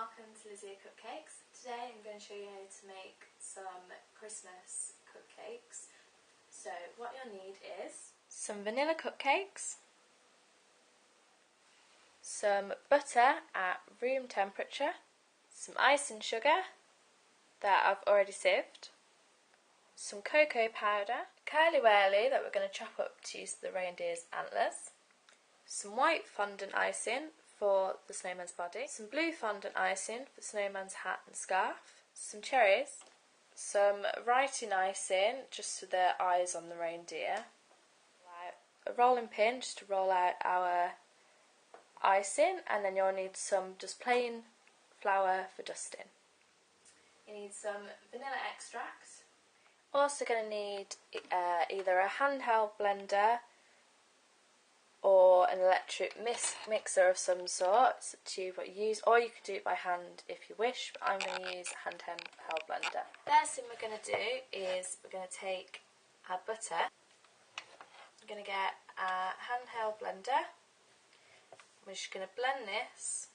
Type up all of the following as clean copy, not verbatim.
welcome to Lizzie Cupcakes. Today I'm going to show you how to make some Christmas cupcakes. So what you'll need is some vanilla cupcakes, some butter at room temperature, some icing sugar that I've already sieved, some cocoa powder, curly-wurly that we're going to chop up to use the reindeer's antlers, some white fondant icing for the snowman's body, some blue fondant icing for the snowman's hat and scarf, some cherries, some writing icing just for the eyes on the reindeer, a rolling pin just to roll out our icing, and then you'll need some just plain flour for dusting. You need some vanilla extract. Also going to need either a handheld blender or an electric mixer of some sort. It's up to you what you use, or you could do it by hand if you wish, but I'm going to use a handheld blender. First thing we're going to do is we're going to take our butter. I'm going to get a handheld blender. We're just going to blend this.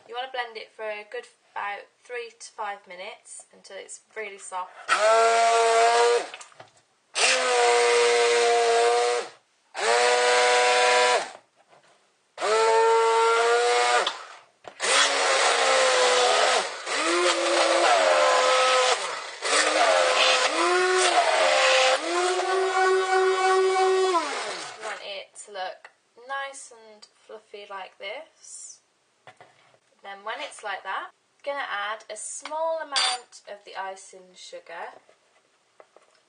You want to blend it for a good about 3 to 5 minutes until it's really soft. Nice and fluffy like this. Then when it's like that, I'm going to add a small amount of the icing sugar,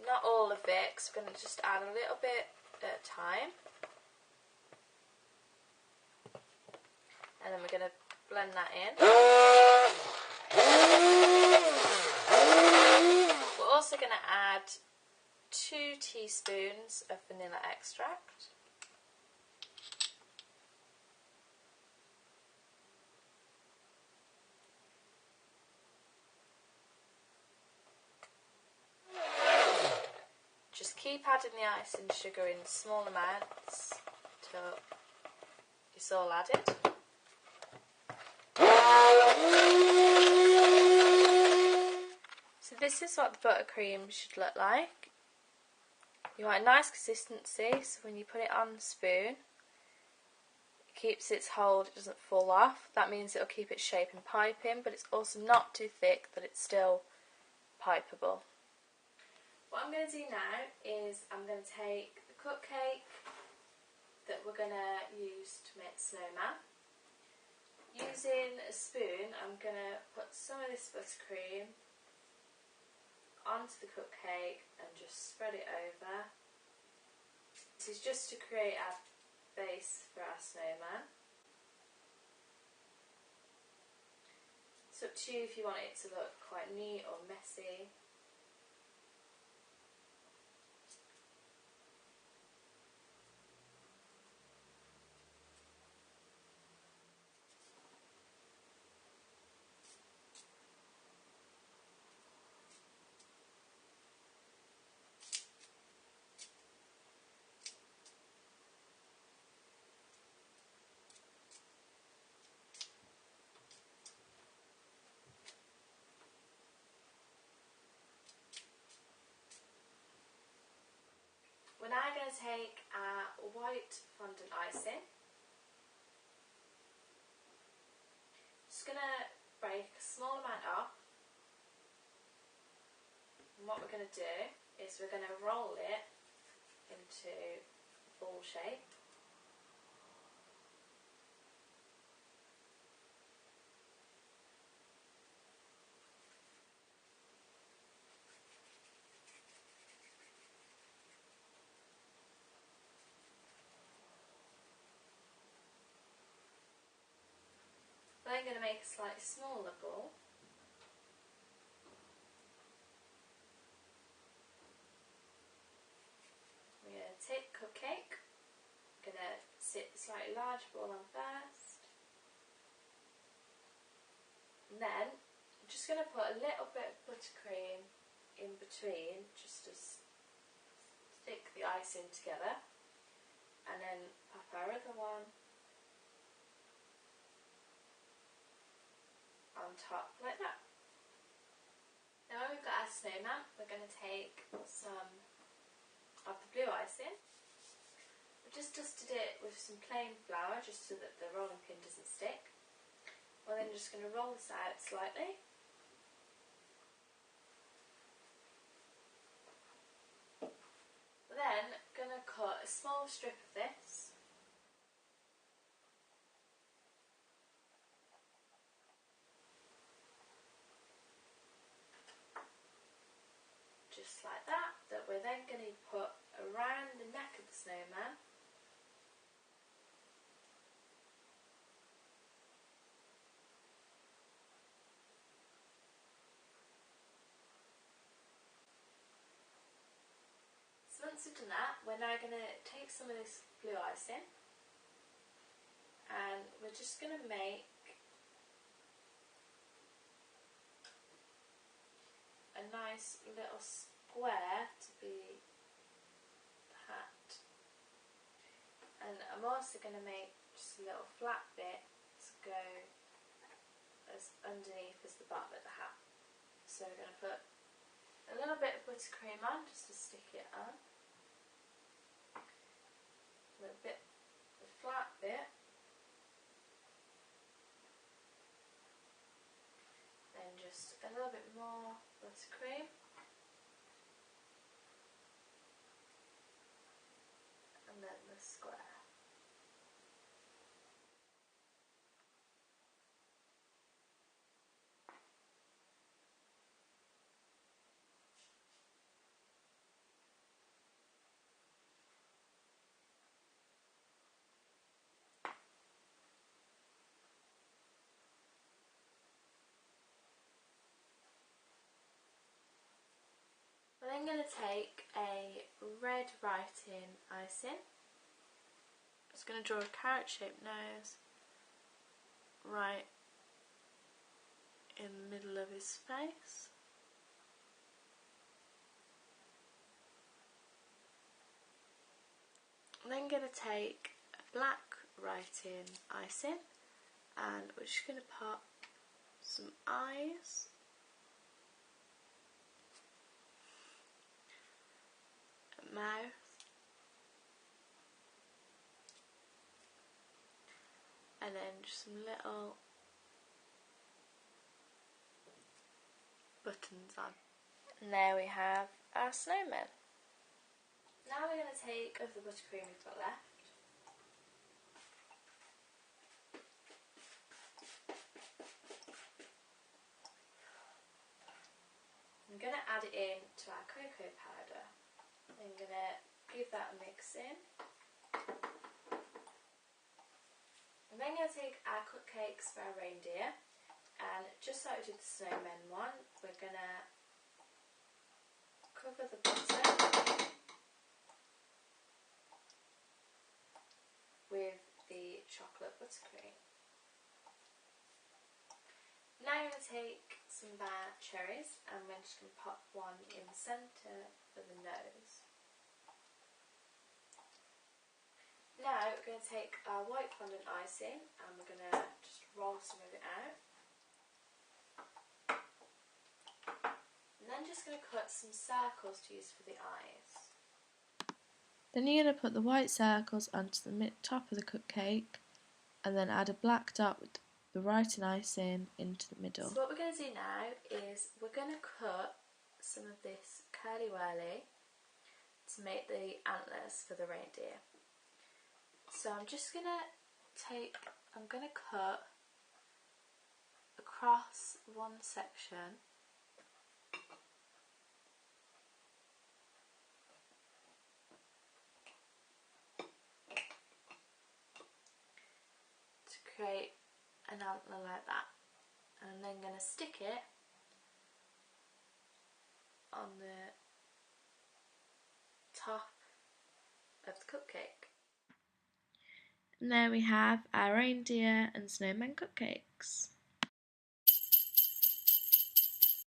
not all of it, because we're going to just add a little bit at a time, and then we're going to blend that in. We're also going to add 2 teaspoons of vanilla extract. Just keep adding the icing sugar in small amounts till it's all added. So this is what the buttercream should look like. You want a nice consistency, so when you put it on the spoon, it keeps its hold, it doesn't fall off. That means it'll keep its shape and piping, but it's also not too thick that it's still pipeable. What I'm going to do now is I'm going to take the cupcake that we're going to use to make the snowman. Using a spoon, I'm going to put some of this buttercream onto the cupcake and just spread it over. This is just to create our base for our snowman. It's up to you if you want it to look quite neat or messy. We're now going to take our white fondant icing. Just going to break a small amount off. And what we're going to do is we're going to roll it into ball shape. I'm going to make a slightly smaller ball. We're going to take Cupcake. I'm going to sit the slightly larger ball on first. And then I'm just going to put a little bit of buttercream in between just to stick the icing together. And then pop our other one on top like that. Now when we've got our snowman, we're going to take some of the blue icing. I've just dusted it with some plain flour just so that the rolling pin doesn't stick. We're then just going to roll this out slightly. We're then going to cut a small strip of this. Just like that we're then going to put around the neck of the snowman. So once we've done that, we're now going to take some of this blue icing and we're just going to make a nice little square to be the hat. And I'm also going to make just a little flat bit to go as underneath as the bottom of the hat. So we're going to put a little bit of buttercream on just to stick it on. A little bit of a flat bit. Then just a little bit more buttercream. And then the square. We're then going to take a red writing icing. I'm just going to draw a carrot shaped nose right in the middle of his face. I'm then going to take a black writing icing and we're just going to pop some eyes. A mouth. And then just some little buttons on. And there we have our snowman. Now we're going to take of the buttercream we've got left. I'm going to add it in to our cocoa powder. I'm going to give that a mix in. I'm then going to take our cupcakes for our reindeer, and just like we did the snowman one, we're going to cover the butter with the chocolate buttercream. Now I'm going to take some bare cherries and we're just going to pop one in the centre for the nose. Now we're going to take our white fondant icing and we're going to just roll some of it out. And then just going to cut some circles to use for the eyes. Then you're going to put the white circles onto the top of the cupcake and then add a black dot with the writing icing into the middle. So what we're going to do now is we're going to cut some of this curly whirly to make the antlers for the reindeer. So I'm just going to cut across one section to create an antler like that, and I'm then going to stick it on the top of the cupcake. And there we have our reindeer and snowman cupcakes.